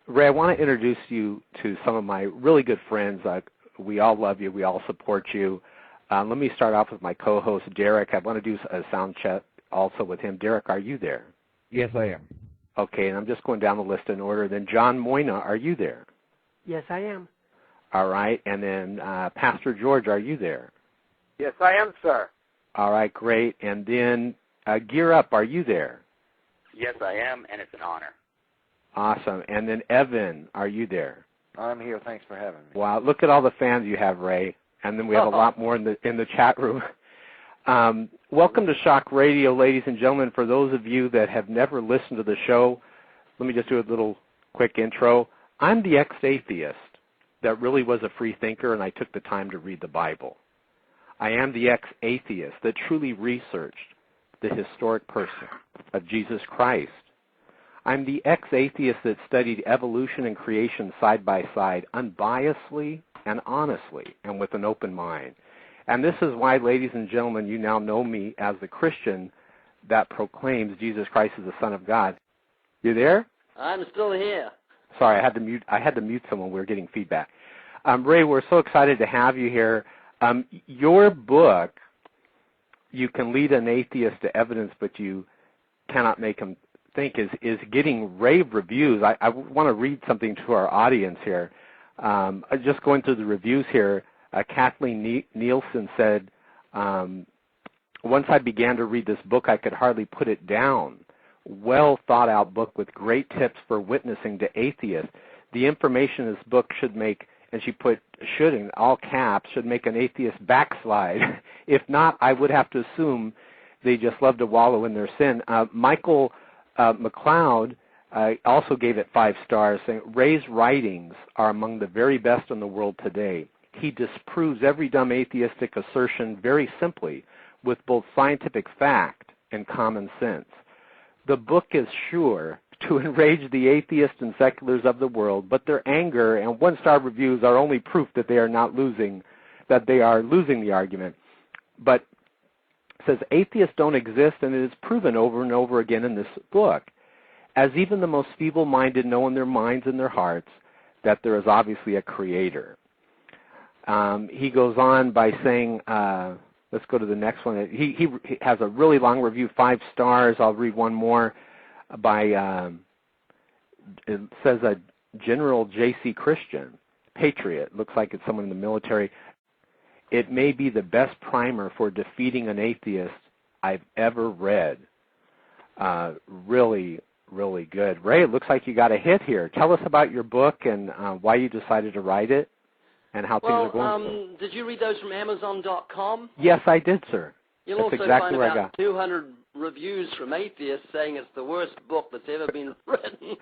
Ray, I want to introduce you to some of my really good friends. We all love you. We all support you. Let me start off with my co-host, Derek. I want to do a sound check also with him. Derek, are you there? Yes, I am. Okay, and I'm just going down the list in order. Then John Moyna, are you there? Yes, I am. All right, and then Pastor George, are you there? Yes, I am, sir. All right, great. And then Gear Up, are you there? Yes, I am, and it's an honor. Awesome. And then Evan, are you there? I'm here. Thanks for having me. Wow, look at all the fans you have, Ray. And then we have a lot more in the chat room. Welcome to Shock Radio, ladies and gentlemen. For those of you that have never listened to the show, let me just do a little quick intro. I'm the ex-atheist that really was a free thinker, and I took the time to read the Bible. I am the ex-atheist that truly researched the historic person of Jesus Christ. I'm the ex-atheist that studied evolution and creation side by side, unbiasedly and honestly, and with an open mind. And this is why, ladies and gentlemen, you now know me as the Christian that proclaims Jesus Christ as the Son of God. You there? I'm still here. Sorry, I had to mute someone. We were getting feedback. Ray, we're so excited to have you here. Your book, You Can Lead an Atheist to Evidence, but You Cannot Make Him Think, is getting rave reviews. I want to read something to our audience here. Just going through the reviews here, Kathleen Nielsen said, once I began to read this book, I could hardly put it down. Well thought out book with great tips for witnessing to atheists. The information in this book should make, and she put should in all caps, should make an atheist backslide. If not, I would have to assume they just love to wallow in their sin. Michael McLeod also gave it 5 stars, saying, Ray's writings are among the very best in the world today. He disproves every dumb atheistic assertion very simply with both scientific fact and common sense. The book is sure to enrage the atheists and seculars of the world, but their anger and 1-star reviews are only proof that they are losing the argument. But it says atheists don't exist, and it is proven over and over again in this book, as even the most feeble-minded know in their minds and their hearts that there is obviously a creator. He goes on by saying, let's go to the next one. He has a really long review, 5 stars. I'll read one more by, it says a General J.C. Christian, patriot. Looks like it's someone in the military. It may be the best primer for defeating an atheist I've ever read. Really, really good. Ray, it looks like you got a hit here. Tell us about your book and why you decided to write it and how things are going. Did you read those from Amazon.com? Yes, I did, sir. You'll That's also exactly find where I about got 200 reviews from atheists saying it's the worst book that's ever been written.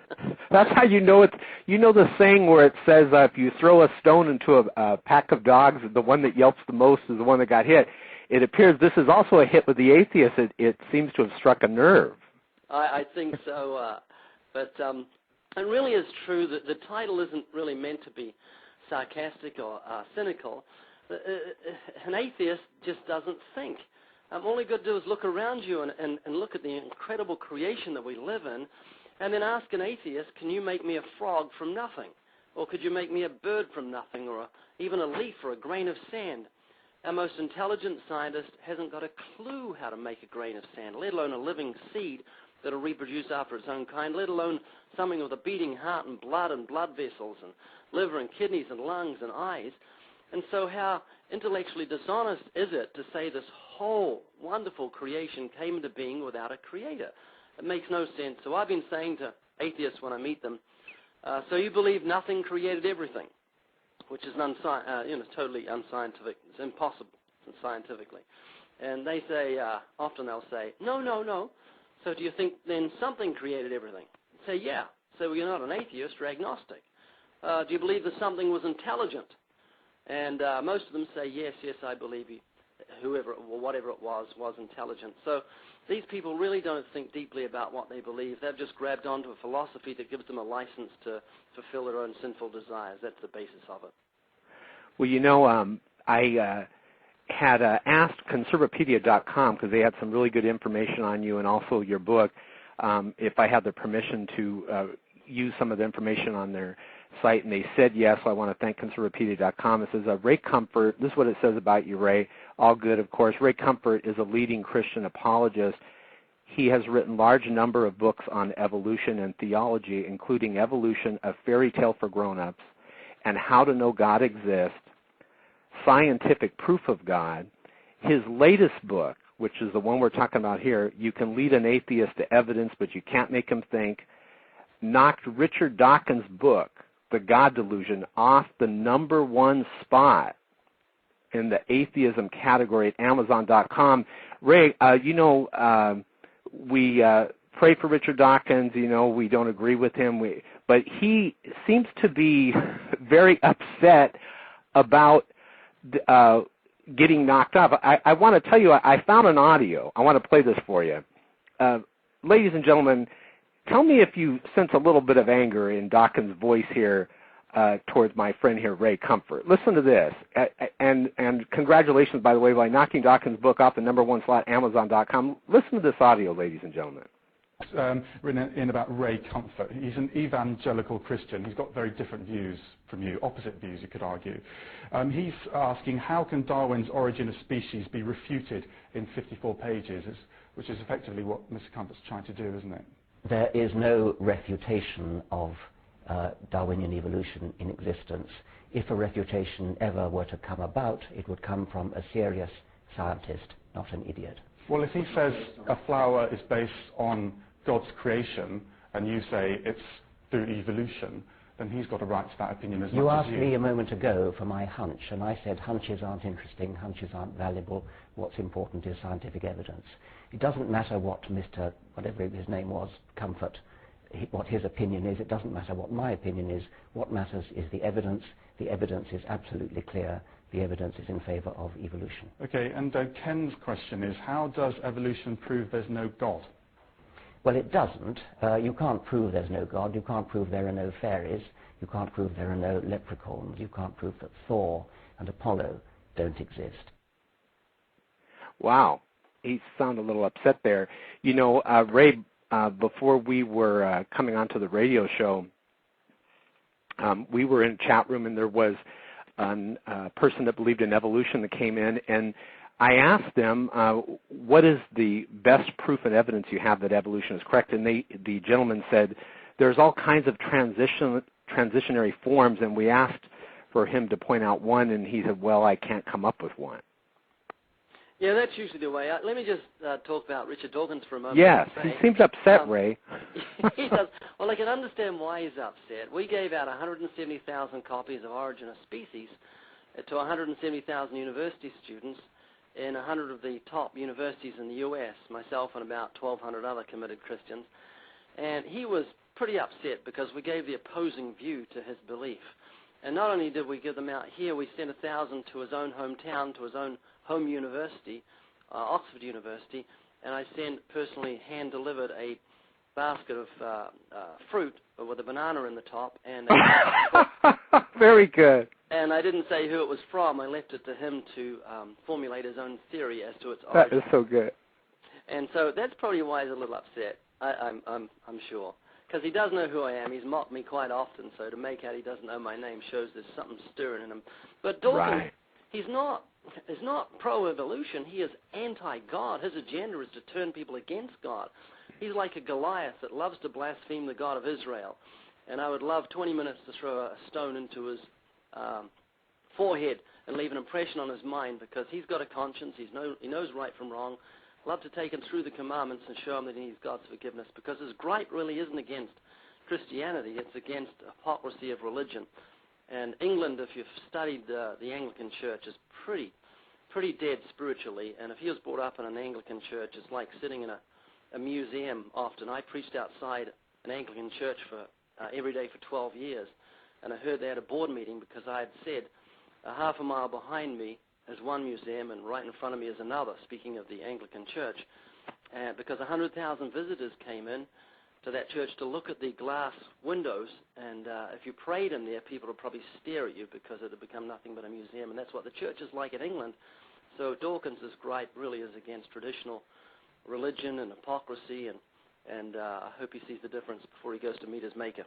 That's how you know it. You know the saying where it says if you throw a stone into a pack of dogs, the one that yelps the most is the one that got hit. It appears this is also a hit with the atheists. It seems to have struck a nerve. I think so. But it really is true that the title isn't really meant to be sarcastic or cynical. An atheist just doesn't think. All you got to do is look around you and look at the incredible creation that we live in, and then ask an atheist, can you make me a frog from nothing? Or could you make me a bird from nothing, or even a leaf or a grain of sand? Our most intelligent scientist hasn't got a clue how to make a grain of sand, let alone a living seed that will reproduce after its own kind, let alone something with a beating heart and blood vessels and liver and kidneys and lungs and eyes. And so how intellectually dishonest is it to say this whole wonderful creation came into being without a creator? It makes no sense. So I've been saying to atheists when I meet them, so you believe nothing created everything, which is totally unscientific. It's impossible scientifically. And they say, often they'll say, no. So do you think then something created everything? I say, yeah. So you're not an atheist, you're agnostic. Do you believe that something was intelligent? And most of them say, yes, I believe whoever or whatever it was intelligent. So these people really don't think deeply about what they believe. They've just grabbed onto a philosophy that gives them a license to fulfill their own sinful desires. That's the basis of it. Well, I had asked Conservapedia.com, because they had some really good information on you and also your book, if I had the permission to use some of the information on their site, and they said yes. So I want to thank conservapedia.com. It says, Ray Comfort, this is what it says about you, Ray. All good, of course. Ray Comfort is a leading Christian apologist. He has written large number of books on evolution and theology, including Evolution, A Fairy Tale for Grown-Ups, and How to Know God Exists, Scientific Proof of God. His latest book, which is the one we're talking about here, You Can Lead an Atheist to Evidence, but You Can't Make Him Think, knocked Richard Dawkins' book, The God Delusion, off the #1 spot in the atheism category at Amazon.com. Ray, we pray for Richard Dawkins. We don't agree with him, but he seems to be very upset about getting knocked off. I want to tell you, I found an audio. I want to play this for you. Ladies and gentlemen, tell me if you sense a little bit of anger in Dawkins' voice here towards my friend here, Ray Comfort. Listen to this. And congratulations, by the way, by knocking Dawkins' book off the #1 slot, Amazon.com. Listen to this audio, ladies and gentlemen. Written in about Ray Comfort. He's an evangelical Christian. He's got very different views from you, opposite views, you could argue. He's asking, how can Darwin's Origin of Species be refuted in 54 pages, which is effectively what Mr. Comfort's trying to do, isn't it? There is no refutation of Darwinian evolution in existence. If a refutation ever were to come about, it would come from a serious scientist, not an idiot. Well, if he says a flower is based on God's creation, and you say it's through evolution, then he's got a right to that opinion as you much as You asked me a moment ago for my hunch, and I said hunches aren't interesting, hunches aren't valuable. What's important is scientific evidence. It doesn't matter what Mr. whatever his name was, Comfort, what his opinion is. It doesn't matter what my opinion is. What matters is the evidence. The evidence is absolutely clear. The evidence is in favor of evolution. Okay, and Ken's question is, how does evolution prove there's no God? Well, it doesn't. You can't prove there's no God. You can't prove there are no fairies. You can't prove there are no leprechauns. You can't prove that Thor and Apollo don't exist. Wow. He sounded a little upset there. Ray, before we were coming onto the radio show, we were in a chat room, and there was a person that believed in evolution that came in, and I asked them, what is the best proof and evidence you have that evolution is correct? And the gentleman said, there's all kinds of transitionary forms, and we asked for him to point out one, and he said, well, I can't come up with one. Yeah, that's usually the way. Let me just talk about Richard Dawkins for a moment. Yes, he seems upset, Ray. He does. Well, I can understand why he's upset. We gave out 170,000 copies of Origin of Species to 170,000 university students in 100 of the top universities in the U.S., myself and about 1,200 other committed Christians. And he was pretty upset because we gave the opposing view to his belief. And not only did we give them out here, we sent 1,000 to his own hometown, to his own home university, Oxford University, and I sent personally hand-delivered a basket of fruit with a banana in the top. And very good. And I didn't say who it was from. I left it to him to formulate his own theory as to its origin. That is so good. And so that's probably why he's a little upset. I'm sure, because he does know who I am. He's mocked me quite often. So to make out he doesn't know my name shows there's something stirring in him. But Dawkins, right. He's not pro-evolution. He is anti-God. His agenda is to turn people against God. He's like a Goliath that loves to blaspheme the God of Israel. And I would love 20 minutes to throw a stone into his forehead and leave an impression on his mind, because he's got a conscience. He knows right from wrong. Love to take him through the commandments and show him that he needs God's forgiveness, because his gripe really isn't against Christianity. It's against hypocrisy of religion. And England, if you've studied the Anglican Church, is pretty dead spiritually. And if he was brought up in an Anglican church, it's like sitting in a museum often. I preached outside an Anglican church for every day for 12 years. And I heard they had a board meeting because I had said half a mile behind me is one museum and right in front of me is another, speaking of the Anglican church. Because 100,000 visitors came in to that church to look at the glass windows, and if you prayed in there, people would probably stare at you because it had become nothing but a museum, and that's what the church is like in England. So Dawkins' gripe really is against traditional religion and hypocrisy, and I hope he sees the difference before he goes to meet his maker.